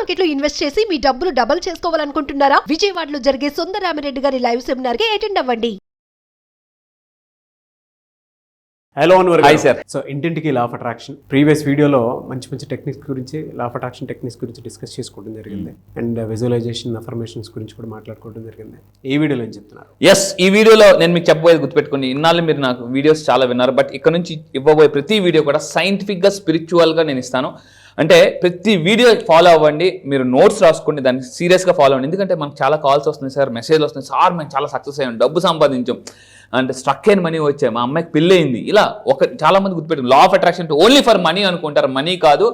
Market లో invest చేసి మీ డబ్బులు డబుల్ చేసుకోవాలనుకుంటున్నారా? విజయవాడలో జరిగే సుందరరామిరెడ్డి గారి లైవ్ సెమినార్ కి అటెండ్ అవ్వండి. Hello Anwar hi sir. So ఇంటింటికి లా ఆఫ్ అట్రాక్షన్ ప్రీవియస్ వీడియోలో మంచి మంచి టెక్నిక్స్ గురించి లా ఆఫ్ అట్రాక్షన్ టెక్నిక్స్ గురించి డిస్కస్ చేసుకోవడం జరిగింది అండ్ విజువలైజేషన్ అఫర్మేషన్స్ గురించి కూడా మాట్లాడుకోవడం జరిగింది. ఈ వీడియోలో ఏం చెప్తున్నారు? ఈ వీడియోలో నేను మీకు చెప్పబోయేది గుర్తుపెట్టుకోండి. ఇన్నాళ్ళు మీరు నాకు వీడియోస్ చాలా విన్నారు, బట్ ఇక్కడ నుంచి ఇవ్వబోయే ప్రతి వీడియో కూడా సైంటిఫిక్గా స్పిరిచువల్గా నేను ఇస్తాను. అంటే ప్రతి వీడియో ఫాలో అవ్వండి, మీరు నోట్స్ రాసుకోండి, దాన్ని సీరియస్గా ఫాలో అవ్వండి. ఎందుకంటే మనకు చాలా కాల్స్ వస్తున్నాయి సార్, మెసేజ్లు వస్తున్నాయి సార్, మేము చాలా సక్సెస్ అయ్యాం, డబ్బు సంపాదించాం, అంటే స్ట్రక్ అయిన మనీ వచ్చాయి, మా అమ్మాయికి పెళ్ళయింది. ఇలా చాలా మంది గుర్తుపెట్టారు, law of attraction only for money అనుకుంటారు. మనీ కాదు,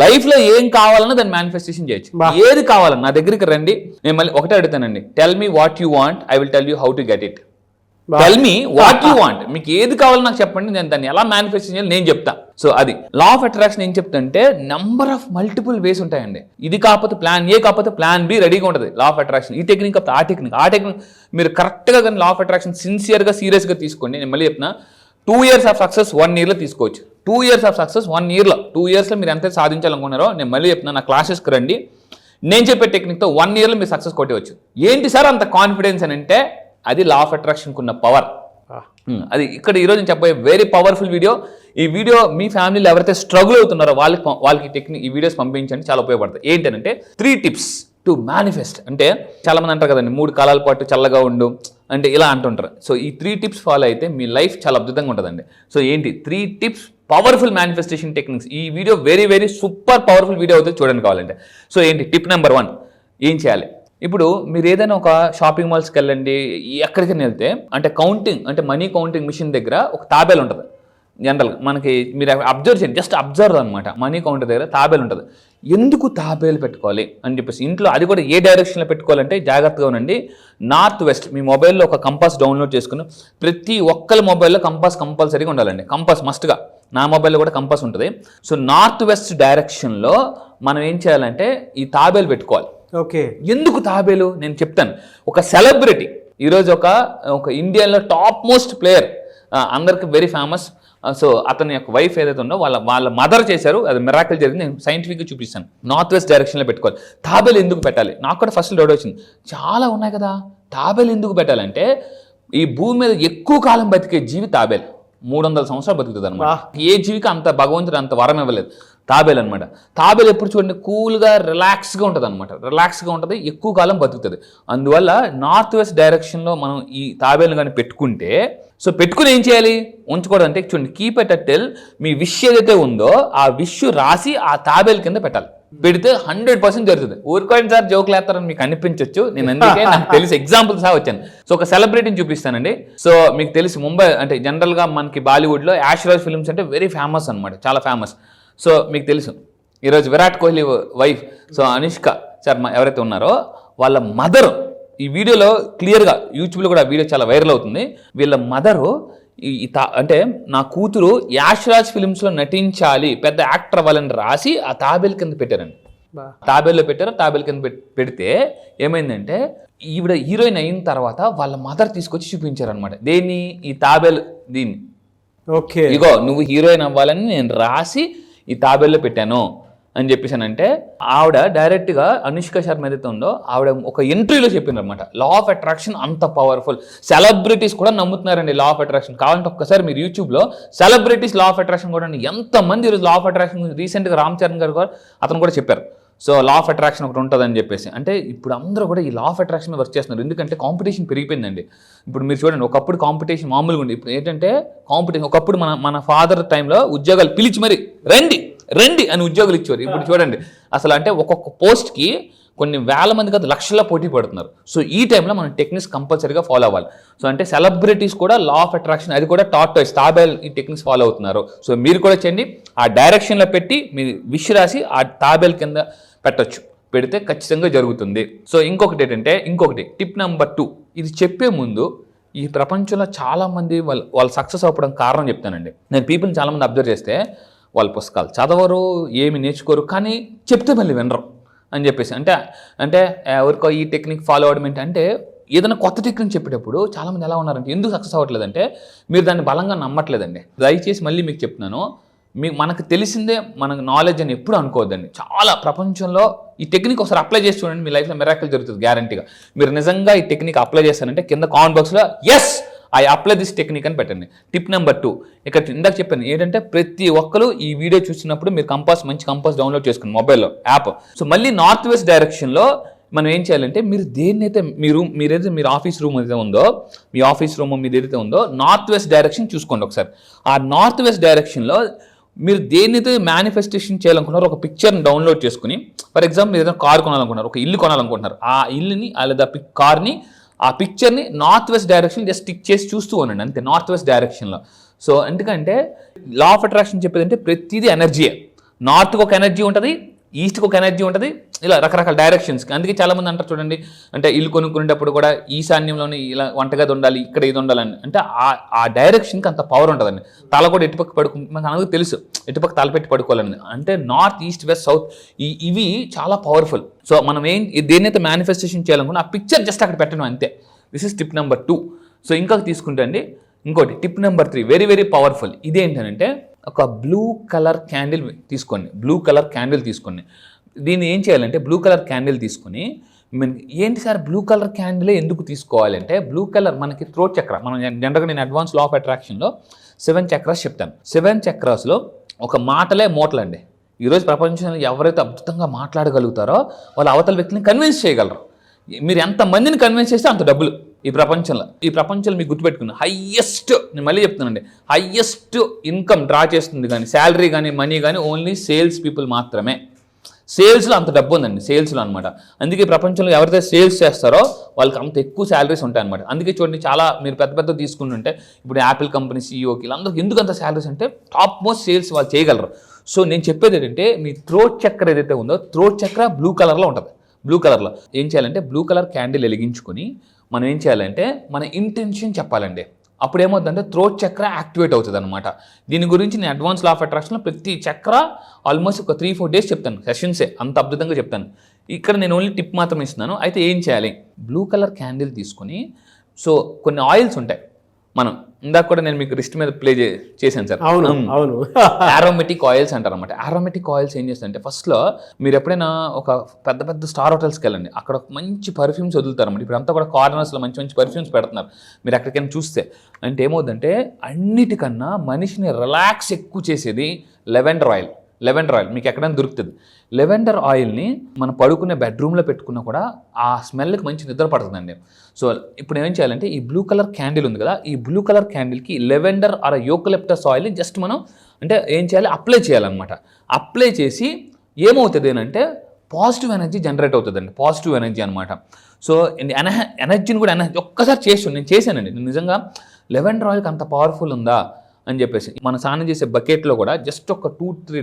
లైఫ్లో ఏం కావాలన్నా దాన్ని మేనిఫెస్టేషన్ చేయొచ్చు. ఏది కావాలన్నా నా దగ్గరికి రండి, నేను మళ్ళీ ఒకటే అడుగుతానండి, tell me what you want, I will tell you how to get it. Tell me what you want, మీకు ఏది కావాలో నాకు చెప్పండి, నేను దాన్ని ఎలా మేనిఫెస్ట్ చేయాలి నేను చెప్తా. సో అది లా ఆఫ్ అట్రాక్షన్ ఏం చెప్తుంటే నెంబర్ ఆఫ్ మల్టిపుల్ వేస్ ఉంటాయండి. ఇది కాకపోతే ప్లాన్ ఏ, కాకపోతే ప్లాన్ బి రెడీగా ఉంటుంది లా ఆఫ్ అట్రాక్షన్. ఈ టెక్నిక్ కాకపోతే ఆ టెక్నిక్ మీరు కరెక్ట్గా కానీ లా ఆఫ్ అట్రాక్షన్ సిన్సియర్గా సీరియస్గా తీసుకోండి. నేను మళ్ళీ చెప్తున్నా, 2 years ఆఫ్ సక్సెస్ 1 yearలో తీసుకోవచ్చు. 2 years ఆఫ్ సక్సెస్ 1 yearలో 2 yearsలో మీరు ఎంత సాధించాలనుకున్నారో నేను మళ్ళీ చెప్తున్నా, నా క్లాసెస్కి రండి, నేను చెప్పే టెక్నిక్తో 1 yearలో మీరు సక్సెస్ కొట్టవచ్చు. ఏంటి సార్ అంత కాన్ఫిడెన్స్ అని అంటే, అది లా ఆఫ్ అట్రాక్షన్కి ఉన్న పవర్. అది ఇక్కడ ఈరోజు నేను చెప్పబోయే వెరీ పవర్ఫుల్ వీడియో. ఈ వీడియో మీ ఫ్యామిలీలో ఎవరైతే స్ట్రగుల్ అవుతున్నారో వాళ్ళకి టెక్నిక్ ఈ వీడియోస్ పంపించండి, చాలా ఉపయోగపడతాయి. ఏంటంటే 3 tips టు మేనిఫెస్ట్. అంటే చాలా మంది అంటారు కదండి, 3 కాలాల పాటు చల్లగా ఉండు అంటే ఇలా అంటుంటారు. సో ఈ 3 tips ఫాలో అయితే మీ లైఫ్ చాలా అద్భుతంగా ఉంటుందండి. సో ఏంటి 3 tips పవర్ఫుల్ మేనిఫెస్టేషన్ టెక్నిక్స్. ఈ video very very super powerful video అవుతుంది, చూడండి కావాలంటే. సో ఏంటి టిప్ నెంబర్ 1, ఏం చేయాలి? ఇప్పుడు మీరు ఏదైనా ఒక షాపింగ్ మాల్స్కి వెళ్ళండి, ఎక్కడికైనా వెళ్తే అంటే మనీ కౌంటింగ్ మిషన్ దగ్గర ఒక తాబేలు ఉంటుంది. జనరల్గా మనకి మీరు అబ్జర్వ్ చేయండి, జస్ట్ అబ్జర్వ్ అనమాట. మనీ కౌంటర్ దగ్గర తాబేలు ఉంటుంది. ఎందుకు తాబేలు పెట్టుకోవాలి అని చెప్పేసి ఇంట్లో, అది కూడా ఏ డైరెక్షన్లో పెట్టుకోవాలంటే జాగ్రత్తగా ఉండండి. నార్త్ వెస్ట్, మీ మొబైల్లో ఒక కంపాస్ డౌన్లోడ్ చేసుకుని, ప్రతి ఒక్కరి మొబైల్లో కంపాస్ కంపల్సరీగా ఉండాలండి. కంపాస్ మస్ట్గా, నా మొబైల్లో కూడా కంపాస్ ఉంటుంది. సో నార్త్ వెస్ట్ డైరెక్షన్లో మనం ఏం చేయాలంటే ఈ తాబేలు పెట్టుకోవాలి. ఓకే, ఎందుకు తాబేలు నేను చెప్తాను. ఒక సెలబ్రిటీ ఈరోజు ఒక ఇండియాలో టాప్ మోస్ట్ ప్లేయర్, అందరికి వెరీ ఫేమస్. సో అతని యొక్క వైఫ్ ఏదైతే ఉందో వాళ్ళ మదర్ చేశారు, అది మిరాకిల్ జరిగింది. నేను సైంటిఫిక్గా చూపిస్తాను. నార్త్ వెస్ట్ డైరెక్షన్లో పెట్టుకోవాలి. తాబేలు ఎందుకు పెట్టాలి? నాకు కూడా ఫస్ట్ డౌట్ వచ్చింది, చాలా ఉన్నాయి కదా, తాబేలు ఎందుకు పెట్టాలంటే ఈ భూమి మీద ఎక్కువ కాలం బతికే జీవి తాబేలు. 300 సంవత్సరాలు బతుకుతుంది అనమాట. ఏ జీవికి అంత భగవంతుడు అంత వరం ఇవ్వలేదు, తాబేలు అనమాట. తాబేలు ఎప్పుడు చూడండి కూల్గా రిలాక్స్గా ఉంటుంది అనమాట, రిలాక్స్గా ఉంటుంది, ఎక్కువ కాలం బతుకుతుంది. అందువల్ల నార్త్ వెస్ట్ డైరెక్షన్లో మనం ఈ తాబేలు కానీ పెట్టుకుంటే, సో పెట్టుకుని ఏం చేయాలి? ఉంచకూడదు అంటే చూడండి, keep at tell, me wish ఏదైతే ఉందో ఆ విష్ రాసి ఆ తాబేలు కింద పెట్టాలి. పెడితే 100% జరుగుతుంది. ఊరుకోండి సార్, జోకులు వేస్తారని మీకు అనిపించవచ్చు, నేను అందుకే నాకు తెలిసి ఎగ్జాంపుల్ సహా వచ్చాను. సో ఒక సెలబ్రిటీని చూపిస్తానండి. సో మీకు తెలిసి ముంబై అంటే జనరల్గా మనకి బాలీవుడ్లో యాష్ రాజ్ ఫిల్మ్స్ అంటే వెరీ ఫేమస్ అనమాట, చాలా ఫేమస్. సో మీకు తెలుసు ఈరోజు విరాట్ కోహ్లీ వైఫ్, సో అనుష్క శర్మ ఎవరైతే ఉన్నారో వాళ్ళ మదర్, ఈ వీడియోలో క్లియర్గా యూట్యూబ్లో కూడా వీడియో చాలా వైరల్ అవుతుంది. వీళ్ళ మదరు అంటే నా కూతురు యాష్ రాజ్ ఫిల్మ్స్లో నటించాలి, పెద్ద యాక్టర్ అవ్వాలని రాసి ఆ తాబేలు కింద పెట్టారండి. తాబేల్లో పెట్టారు. తాబేలు కింద పెడితే ఏమైందంటే ఈవిడ హీరోయిన్ అయిన తర్వాత వాళ్ళ మదర్ తీసుకొచ్చి చూపించారనమాట. దేన్ని? ఈ తాబేలు దీన్ని. ఓకే, ఇగో నువ్వు హీరోయిన్ అవ్వాలని నేను రాసి ఈ తాబేల్లో పెట్టాను అని చెప్పేసానంటే, ఆవిడ డైరెక్ట్గా అనుష్క శర్మ ఏదైతే ఉందో ఆవిడ ఒక ఇంటర్వ్యూలో చెప్పింది అనమాట, లా ఆఫ్ అట్రాక్షన్ అంత పవర్ఫుల్. సెలబ్రిటీస్ కూడా నమ్ముతున్నారండి లా ఆఫ్ అట్రాక్షన్. కావాలంటే ఒక్కసారి మీరు యూట్యూబ్లో సెలబ్రిటీస్ లా ఆఫ్ అట్రాక్షన్ కూడా ఎంతమంది ఈరోజు లా ఆఫ్ అట్రాక్షన్, రీసెంట్గా రామ్ చరణ్ గారు అతను కూడా చెప్పారు. సో లా ఆఫ్ అట్రాక్షన్ ఒకటి ఉంటుందని చెప్పేసి, అంటే ఇప్పుడు అందరూ కూడా ఈ లా ఆఫ్ అట్రాక్షన్ వర్క్ చేస్తున్నారు. ఎందుకంటే కాంపిటీషన్ పెరిగిపోయిందండి. ఇప్పుడు మీరు చూడండి, ఒకప్పుడు కాంపిటీషన్ మామూలుగా ఉంది, ఇప్పుడు ఏంటంటే కాంపిటీషన్. ఒకప్పుడు మన ఫాదర్ టైంలో ఉద్యోగాలు పిలిచి మరి రండి అని ఉద్యోగులు ఇచ్చేవారు. ఇప్పుడు చూడండి అసలు, అంటే ఒక్కొక్క పోస్ట్కి కొన్ని వేల మంది కాదు లక్షల్లో పోటీ పడుతున్నారు. సో ఈ టైంలో మనం టెక్నిక్స్ కంపల్సరీగా ఫాలో అవ్వాలి. సో అంటే సెలబ్రిటీస్ కూడా లా ఆఫ్ అట్రాక్షన్, అది కూడా తాబేల్ ఈ టెక్నిక్స్ ఫాలో అవుతున్నారు. సో మీరు కూడా చేయండి, ఆ డైరెక్షన్లో పెట్టి మీరు విష్ రాసి ఆ తాబేల్ కింద పెట్టచ్చు, పెడితే ఖచ్చితంగా జరుగుతుంది. సో ఇంకొకటి టిప్ నెంబర్ 2, ఇది చెప్పే ముందు ఈ ప్రపంచంలో చాలామంది వాళ్ళు సక్సెస్ అవ్వడం కారణం చెప్తానండి. నేను పీపుల్ని చాలామంది అబ్జర్వ్ చేస్తే వాళ్ళు పుస్తకాలు చదవరు, ఏమి నేర్చుకోరు, కానీ చెప్తే మళ్ళీ వినరు అని చెప్పేసి. అంటే ఎవరికో ఈ టెక్నిక్ ఫాలో అవ్వడం ఏంటంటే, ఏదైనా కొత్త టెక్నిక్ చెప్పేటప్పుడు చాలామంది ఎలా ఉన్నారంటే, ఎందుకు సక్సెస్ అవ్వట్లేదంటే మీరు దాన్ని బలంగా నమ్మట్లేదండి. దయచేసి మళ్ళీ మీకు చెప్తున్నాను, మనకు తెలిసిందే మనకు నాలెడ్జ్ అని ఎప్పుడు అనుకోవద్దండి. చాలా ప్రపంచంలో ఈ టెక్నిక్ ఒకసారి అప్లై చేసి చూడండి, మీ లైఫ్లో మిరాకిల్ జరుగుతుంది గ్యారంటీగా. మీరు నిజంగా ఈ టెక్నిక్ అప్లై చేస్తారంటే కింద కామెంట్ బాక్స్లో yes I apply this technique అని పెట్టండి. టిప్ నెంబర్ 2, ఇక్కడ ఇందాక చెప్పాను ఏంటంటే ప్రతి ఒక్కరు ఈ వీడియో చూసినప్పుడు మీరు మంచి కంపాస్ డౌన్లోడ్ చేసుకుని మొబైల్లో యాప్. సో మళ్ళీ నార్త్ వెస్ట్ డైరెక్షన్లో మనం ఏం చేయాలంటే మీరు దేన్నైతే మీరు ఆఫీస్ రూమ్ అయితే ఉందో, మీ ఆఫీస్ రూమ్ మీద ఏదైతే ఉందో నార్త్ వెస్ట్ డైరెక్షన్ చూసుకోండి ఒకసారి. ఆ నార్త్ వెస్ట్ డైరెక్షన్లో మీరు దేన్నైతే మేనిఫెస్టేషన్ చేయాలనుకున్నారో ఒక పిక్చర్ని డౌన్లోడ్ చేసుకుని, ఫర్ ఎగ్జాంపుల్ మీరు ఏదైనా కార్ కొనాలనుకుంటున్నారు, ఒక ఇల్లు కొనాలనుకుంటున్నారు, ఆ ఇల్లుని లేదా కార్ని ఆ పిక్చర్ని north west direction just stick చేసి చూస్తూ ఉండండి అంతే, నార్త్ వెస్ట్ డైరెక్షన్లో. సో ఎందుకంటే లా ఆఫ్ అట్రాక్షన్ చెప్పేది అంటే ప్రతిదీ ఎనర్జీయే. నార్త్కి ఒక ఎనర్జీ ఉంటుంది, ఈస్ట్కి ఒక ఎనర్జీ ఉంటుంది, ఇలా రకరకాల డైరెక్షన్స్కి. అందుకే చాలామంది అంటారు చూడండి, అంటే ఇల్లు కొనుక్కునేటప్పుడు కూడా ఈశాన్యంలోనే ఇలా వంటగది ఉండాలి, ఇక్కడ ఇది ఉండాలని. అంటే ఆ డైరెక్షన్కి అంత పవర్ ఉంటుందండి. తల కూడా ఎటుపక్క మనకు అందరికీ తెలుసు ఎటుపక్క తల పెట్టి పడుకోవాలని. అంటే నార్త్, ఈస్ట్, వెస్ట్, సౌత్ ఇవి చాలా పవర్ఫుల్. సో మనం దేన్నైతే మేనిఫెస్టేషన్ చేయాలనుకున్నా ఆ పిక్చర్ జస్ట్ అక్కడ పెట్టడం అంతే. This is tip number 2. So ఇంకా తీసుకుంటే అండి ఇంకోటి tip number 3 very very powerful. ఇదేంటంటే ఒక బ్లూ కలర్ క్యాండిల్ తీసుకోండి. బ్లూ కలర్ క్యాండిల్ తీసుకోండి. దీన్ని ఏం చేయాలంటే బ్లూ కలర్ క్యాండిల్ తీసుకొని, ఏంటి సార్ బ్లూ కలర్ క్యాండిలే ఎందుకు తీసుకోవాలంటే, బ్లూ కలర్ మనకి థ్రోట్ చక్ర. మనం జనరల్గా నేను అడ్వాన్స్ లా ఆఫ్ అట్రాక్షన్లో 7 చక్రాస్ చెప్తాను. 7 చక్రాస్లో ఒక మాటలే మూటలండి. ఈరోజు ప్రపంచంలో ఎవరైతే అద్భుతంగా మాట్లాడగలుగుతారో వాళ్ళు అవతల వ్యక్తిని కన్విన్స్ చేయగలరు. మీరు ఎంతమందిని కన్విన్స్ చేస్తే అంత డబ్బులు ఈ ప్రపంచంలో మీకు గుర్తుపెట్టుకున్న హయ్యెస్ట్, నేను మళ్ళీ చెప్తానండి, హయ్యెస్ట్ ఇన్కమ్ డ్రా చేస్తుంది కానీ శాలరీ కానీ మనీ కానీ ఓన్లీ సేల్స్ పీపుల్ మాత్రమే. సేల్స్లో అంత డబ్బు ఉందండి, సేల్స్లో అనమాట. అందుకే ప్రపంచంలో ఎవరైతే సేల్స్ చేస్తారో వాళ్ళకి అంత ఎక్కువ శాలరీస్ ఉంటాయి అనమాట. అందుకే చూడండి, చాలా మీరు పెద్ద తీసుకుంటుంటే ఇప్పుడు యాపిల్ కంపెనీ సీఈఓకి వీళ్ళందరికీ ఎందుకు అంత శాలరీస్ అంటే టాప్ మోస్ట్ సేల్స్ వాళ్ళు చేయగలరు. సో నేను చెప్పేది ఏంటంటే మీ థ్రోట్ చక్ర ఏదైతే ఉందో థ్రోట్ చక్ర బ్లూ కలర్లో ఉంటుంది. బ్లూ కలర్లో ఏం చేయాలంటే బ్లూ కలర్ క్యాండిల్ వెలిగించుకొని మనం ఏం చేయాలంటే మన ఇంటెన్షన్ చెప్పాలండి. అప్పుడు ఏమవుతుందంటే థ్రోట్ చక్ర యాక్టివేట్ అవుతుంది అనమాట. దీని గురించి నేను అడ్వాన్స్ లా ఆఫ్ అట్రాక్షన్లో ప్రతి చక్ర ఆల్మోస్ట్ ఒక 3-4 డేస్ చెప్తాను, సెషన్సే అంత అద్భుతంగా చెప్తాను. ఇక్కడ నేను ఓన్లీ టిప్ మాత్రమే ఇస్తున్నాను. అయితే ఏం చేయాలి, బ్లూ కలర్ క్యాండిల్ తీసుకొని, సో కొన్ని ఆయిల్స్ ఉంటాయి. మనం ఇందాక కూడా నేను మీకు రిస్ట్ మీద ప్లే చేశాను సార్. అవును ఆరోమేటిక్ ఆయిల్స్ అంటారు అనమాట. ఆరోమేటిక్ ఆయిల్స్ ఏం చేస్తారంటే ఫస్ట్లో మీరు ఎప్పుడైనా ఒక పెద్ద స్టార్ హోటల్స్కి వెళ్ళండి, అక్కడ మంచి పర్ఫ్యూమ్స్ వదులుతారు అన్నమాట. ఇప్పుడు అంతా కూడా కార్నర్స్లో మంచి పర్ఫ్యూమ్స్ పెడుతున్నారు. మీరు ఎక్కడికైనా చూస్తే అంటే ఏమవుతుందంటే అన్నిటికన్నా మనిషిని రిలాక్స్ ఎక్కువ చేసేది లెవెండర్ ఆయిల్. మీకు ఎక్కడైనా దొరుకుతుంది. లెవెండర్ ఆయిల్ని మనం పడుకునే బెడ్రూమ్లో పెట్టుకున్నా కూడా ఆ స్మెల్కి మంచి నిద్ర పడుతుందండి. సో ఇప్పుడు ఏం చేయాలంటే ఈ బ్లూ కలర్ క్యాండిల్ ఉంది కదా, ఈ బ్లూ కలర్ క్యాండిల్కి లెవెండర్ ఆర్ యూకలిప్టస్ ఆయిల్ని జస్ట్ మనం అంటే ఏం చేయాలి, అప్లై చేయాలన్నమాట. అప్లై చేసి ఏమవుతుంది అంటే పాజిటివ్ ఎనర్జీ జనరేట్ అవుతుందండి, పాజిటివ్ ఎనర్జీ అనమాట. సో ఎనర్జీని కూడా ఒక్కసారి నేను చేశానండి. నిజంగా లెవెండర్ ఆయిల్కి అంత పవర్ఫుల్ ఉందా అని చెప్పేసి మనం స్నానం చేసే బకెట్లో కూడా జస్ట్ ఒక 2-3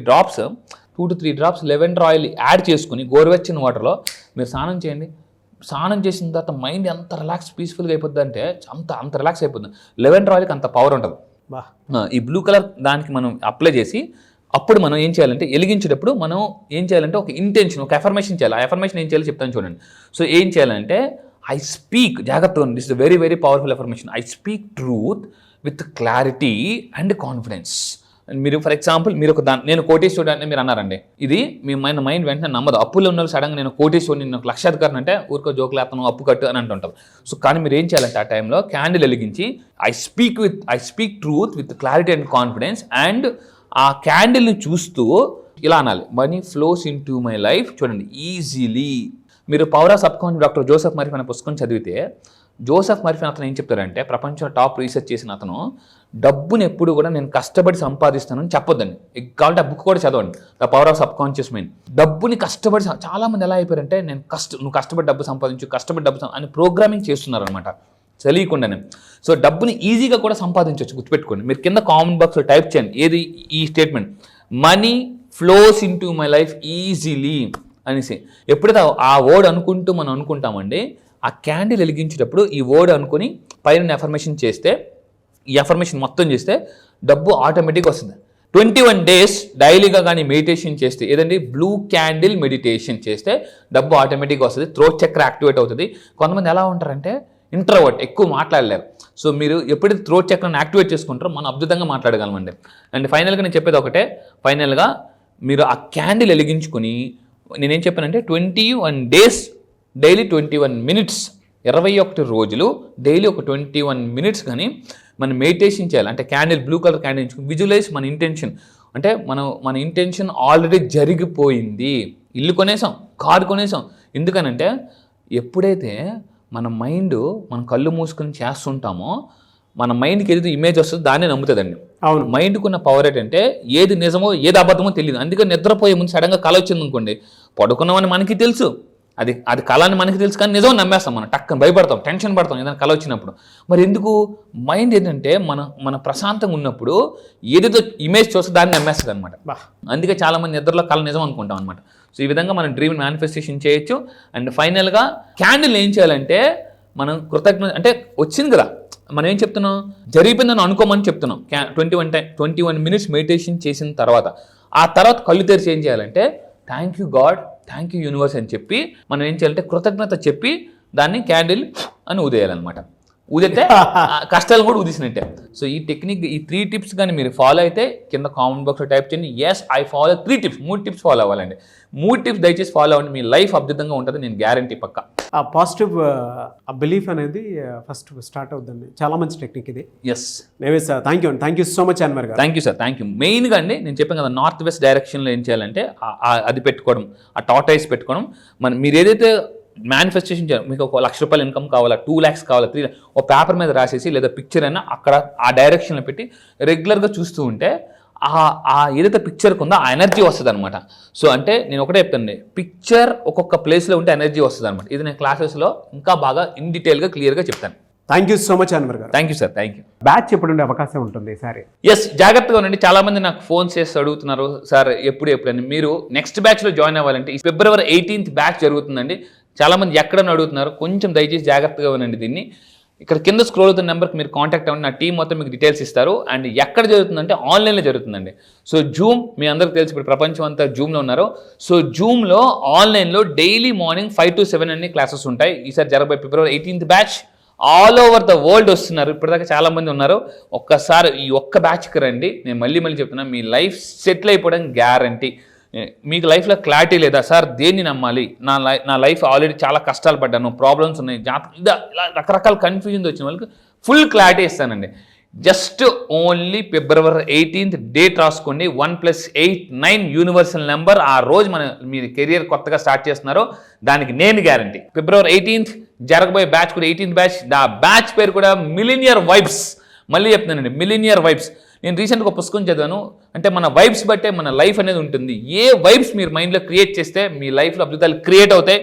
డ్రాప్స్ లెవెండర్ ఆయిల్ యాడ్ చేసుకుని గోరువెచ్చని వాటర్లో మీరు స్నానం చేయండి. స్నానం చేసిన తర్వాత మైండ్ ఎంత రిలాక్స్ పీస్ఫుల్గా అయిపోద్ది అంటే అంత రిలాక్స్ అయిపోతుంది. లెవెండర్ ఆయిల్కి అంత పవర్ ఉంటుంది. ఈ బ్లూ కలర్ దానికి మనం అప్లై చేసి అప్పుడు మనం ఏం చేయాలంటే వెలిగించేటప్పుడు మనం ఏం చేయాలంటే ఒక ఇంటెన్షన్, ఒక ఎఫర్మేషన్ చేయాలి. ఆ ఎఫర్మేషన్ ఏం చేయాలో చెప్తాను చూడండి. సో ఏం చేయాలంటే ఐ స్పీక్, జాగ్రత్తగా ఉంది, this is very very powerful affirmation. I speak truth with clarity and confidence. మీరు ఫర్ ఎగ్జాంపుల్ మీరు నేను కోటేశ్వరుడు అంటే మీరు అన్నారండి, ఇది మీ మైండ్ వెంటనే నమ్మదు. అప్పులో ఉన్న సడన్గా నేను కోటేశ్వరుడు, నేను లక్షాధికారిని అంటే ఊరికో జోకులేస్తాను, అప్పు కట్టు అని అంటుంటారు. సో కానీ మీరు ఏం చేయాలంటే ఆ టైంలో క్యాండిల్ వెలిగించి I speak truth with clarity and confidence, and ఆ క్యాండిల్ని చూస్తూ ఇలా అనాలి, money flows in to my life. చూడండి ఈజీలీ. మీరు power of subconscious doctor Joseph Murphy అనే పుస్తకం చదివితే జోసెఫ్ మర్ఫీ అతను ఏం చెప్తారంటే ప్రపంచంలో టాప్ రీసెర్చ్ చేసిన అతను డబ్బుని ఎప్పుడు కూడా నేను కష్టపడి సంపాదిస్తానని చెప్పొద్దండి. కాబట్టి ఆ బుక్ కూడా చదవండి, the power of subconscious mind. డబ్బుని కష్టపడి చాలామంది ఎలా అయిపోయారంటే నువ్వు కష్టపడి డబ్బు సంపాదించు అని ప్రోగ్రామింగ్ చేస్తున్నారు అనమాట తెలియకుండానే. సో డబ్బుని ఈజీగా కూడా సంపాదించవచ్చు, గుర్తుపెట్టుకోండి. మీరు కింద కామెంట్ బాక్స్లో టైప్ చేయండి ఏది ఈ statement, money flows in to my life easily అనేసి. ఎప్పుడైతే ఆ వర్డ్ అనుకుంటూ మనం అనుకుంటామండి, ఆ క్యాండిల్ వెలిగించేటప్పుడు ఈ వర్డ్ అనుకుని పైన ఎఫర్మేషన్ చేస్తే, ఈ ఎఫర్మేషన్ మొత్తం చేస్తే డబ్బు ఆటోమేటిక్గా వస్తుంది. 21 days డైలీగా కానీ మెడిటేషన్ చేస్తే, ఏదండి బ్లూ క్యాండిల్ మెడిటేషన్ చేస్తే డబ్బు ఆటోమేటిక్గా వస్తుంది. థ్రోట్ చక్ర యాక్టివేట్ అవుతుంది. కొంతమంది ఎలా ఉంటారంటే ఇంట్రోవర్ట్, ఎక్కువ మాట్లాడలేరు. సో మీరు ఎప్పుడైతే థ్రోట్ చక్రాన్ని యాక్టివేట్ చేసుకుంటారో మనం అద్భుతంగా మాట్లాడగలమండి. అండ్ ఫైనల్గా నేను చెప్పేది ఒకటే, ఫైనల్గా మీరు ఆ క్యాండిల్ వెలిగించుకొని, నేనేం చెప్పానంటే 21 days డైలీ 21 minutes, 21 రోజులు డైలీ ఒక 21 minutes కానీ మనం మెడిటేషన్ చేయాలి. అంటే candle, blue colour candle visualise మన ఇంటెన్షన్. అంటే మన ఇంటెన్షన్ ఆల్రెడీ జరిగిపోయింది. ఇల్లు కొనేసాం, కారు కొనేసాం. ఎందుకనంటే ఎప్పుడైతే మన మైండ్ మనం కళ్ళు మూసుకొని చేస్తుంటామో మన మైండ్కి ఏదైతే ఇమేజ్ వస్తుందో దాన్నే నమ్ముతుందండి. అవును. మైండ్కి ఉన్న పవర్ ఏంటంటే ఏది నిజమో ఏది అబద్ధమో తెలియదు. అందుకని నిద్రపోయే ముందు సడన్గా కళ వచ్చింది అనుకోండి, పడుకున్నామని మనకి తెలుసు, అది కళ అని మనకి తెలుసు, కానీ నిజం నమ్మేస్తాం. మనం టక్కన భయపడతాం, టెన్షన్ పడతాం ఏదైనా కళ వచ్చినప్పుడు. మరి ఎందుకు? మైండ్ ఏంటంటే మన ప్రశాంతంగా ఉన్నప్పుడు ఏదైతే ఇమేజ్ చూస్తే దాన్ని నమ్మేస్తుంది అనమాట. అందుకే చాలామంది నిద్రలో కళ నిజం అనుకుంటాం అనమాట. సో ఈ విధంగా మనం డ్రీమ్ మేనిఫెస్టేషన్ చేయొచ్చు. అండ్ ఫైనల్గా క్యాండిల్ ఏం చేయాలంటే మనం కృతజ్ఞత, అంటే వచ్చింది కదా, మనం ఏం చెప్తున్నాం, జరిగిపోయిందని అనుకోమని చెప్తున్నాం. 21 minutes మెడిటేషన్ చేసిన తర్వాత ఆ తర్వాత కళ్ళు తెరిచి ఏం చేయాలంటే thank you God, thank you universe అని చెప్పి మనం ఏం చేయాలంటే కృతజ్ఞత చెప్పి దాన్ని క్యాండిల్ అని ఊదేయాలన్నమాట. ఊదితే కష్టాలు కూడా ఊదిసినట్టే. సో ఈ టెక్నిక్, ఈ 3 tips కానీ మీరు ఫాలో అయితే కింద కామెంట్ బాక్స్లో టైప్ చేయండి, yes I follow 3 tips, 3 tips follow అవ్వాలండి. 3 tips దయచేసి ఫాలో అవ్వండి, మీ లైఫ్ అద్భుతంగా ఉంటుంది, నేను గ్యారంటీ పక్కా. ఆ పాజిటివ్ ఆ బిలీఫ్ అనేది ఫస్ట్ స్టార్ట్ అవుతుంది. చాలా మంచి టెక్నిక్ ఇది. Yes, thank you so much Anwar గారు. Thank you sir, thank you. మెయిన్గా అండి నేను చెప్పాను కదా, నార్త్ వెస్ట్ డైరెక్షన్లో ఏం చేయాలంటే అది పెట్టుకోవడం, ఆ టార్టైస్ పెట్టుకోవడం. మీరు ఏదైతే మేనిఫెస్టేషన్ చేయాలి, మీకు ఒక ₹1,00,000 ఇన్కమ్ కావాలా, 2 lakhs కావాలా, 3 lakhs, ఒక పేపర్ మీద రాసేసి లేదా పిక్చర్ అయినా అక్కడ ఆ డైరెక్షన్లో పెట్టి రెగ్యులర్గా చూస్తూ ఉంటే ఆ ఏదైతే పిక్చర్కి ఉందో ఆ ఎనర్జీ వస్తుంది అనమాట. సో అంటే నేను ఒకటే చెప్తాను, పిక్చర్ ఒక్కొక్క ప్లేస్లో ఉంటే ఎనర్జీ వస్తుంది అనమాట. ఇది నేను క్లాసెస్లో ఇంకా బాగా ఇన్ డీటెయిల్గా క్లియర్గా చెప్తాను. Thank you so much Anwar గారు. Thank you sir, thank you. Batch ఎప్పుడు ఉండే అవకాశం ఉంటుంది ఈసారి? ఎస్, జాగ్రత్తగా ఉండండి. చాలా మంది నాకు ఫోన్ చేసి అడుగుతున్నారు, సార్ ఎప్పుడని. మీరు నెక్స్ట్ బ్యాచ్లో జాయిన్ అవ్వాలంటే February 18th బ్యాచ్ జరుగుతుందండి. చాలా మంది ఎక్కడని అడుగుతున్నారు, కొంచెం దయచేసి జాగ్రత్తగా ఉండండి. దీన్ని ఇక్కడ కింద స్క్రోల్ అవుతున్న నెంబర్కి మీరు కాంటాక్ట్ అవ్వండి, నా టీం మొత్తం మీకు డీటెయిల్స్ ఇస్తారు. అండ్ ఎక్కడ జరుగుతుందంటే ఆన్లైన్లో జరుగుతుందండి. సో జూమ్, మీ అందరికి తెలిసి ఇప్పుడు ప్రపంచం అంతా జూమ్లో ఉన్నారు. సో జూమ్లో ఆన్లైన్లో డైలీ మార్నింగ్ 5 to 7 అన్ని క్లాసెస్ ఉంటాయి. ఈసారి జరగబోయే February 18th batch all over the world వస్తున్నారు. ఇప్పటిదాకా చాలా మంది ఉన్నారు. ఒక్కసారి ఈ ఒక్క బ్యాచ్కి రండి. నేను మళ్ళీ చెప్తున్నా, మీ లైఫ్ సెటిల్ అయిపోవడానికి గ్యారంటీ. మీకు లైఫ్లో క్లారిటీ లేదా సార్, దేన్ని నమ్మాలి, నా లైఫ్ ఆల్రెడీ చాలా కష్టాలు పడ్డాను, ప్రాబ్లమ్స్ ఉన్నాయి, ఇలా రకరకాల కన్ఫ్యూజన్ వచ్చిన వాళ్ళకి ఫుల్ క్లారిటీ ఇస్తానండి. Just only February 18th date రాసుకోండి. 1+8 9 యూనివర్సల్ నెంబర్. ఆ రోజు మీరు కెరియర్ కొత్తగా స్టార్ట్ చేస్తున్నారో దానికి నేను గ్యారంటీ. February 18th జరగబోయే బ్యాచ్ కూడా 18th బ్యాచ్. ఆ బ్యాచ్ పేరు కూడా మిలీనియర్ వైబ్స్. మళ్ళీ చెప్తున్నానండి, మిలీనియర్ వైబ్స్. నేను రీసెంట్గా ఒక పుస్తకం చదివాను, అంటే మన వైబ్స్ బట్టే మన లైఫ్ అనేది ఉంటుంది. ఏ వైబ్స్ మీరు మైండ్లో క్రియేట్ చేస్తే మీ లైఫ్లో అద్భుతాలు క్రియేట్ అవుతాయి.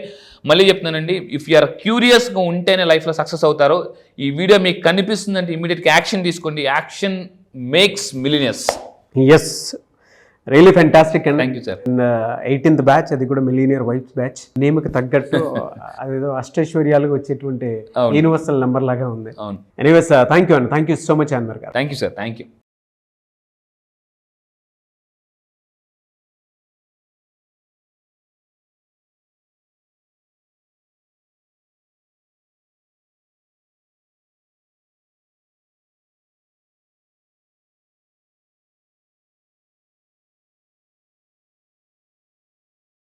మళ్ళీ చెప్తున్నానండి, ఇఫ్ యు ఆర్ క్యూరియస్గా ఉంటేనే లైఫ్లో సక్సెస్ అవుతారు. ఈ వీడియో మీకు కనిపిస్తుందంటే ఇమీడియట్గా యాక్షన్ తీసుకోండి. Action makes millionaires. Yes, really fantastic అండి. Thank you sir. 18th batch, అది కూడా మిలీనియర్ వైబ్స్ బ్యాచ్. నేమ్కి తగ్గట్టు అదేదో అష్టైశ్వర్యాలుగా వచ్చేటువంటి యూనివర్సల్ నెంబర్ లాగా ఉంది. అవును. Anyways, thank you so much Anwar గారు. Thank you sir, thank you.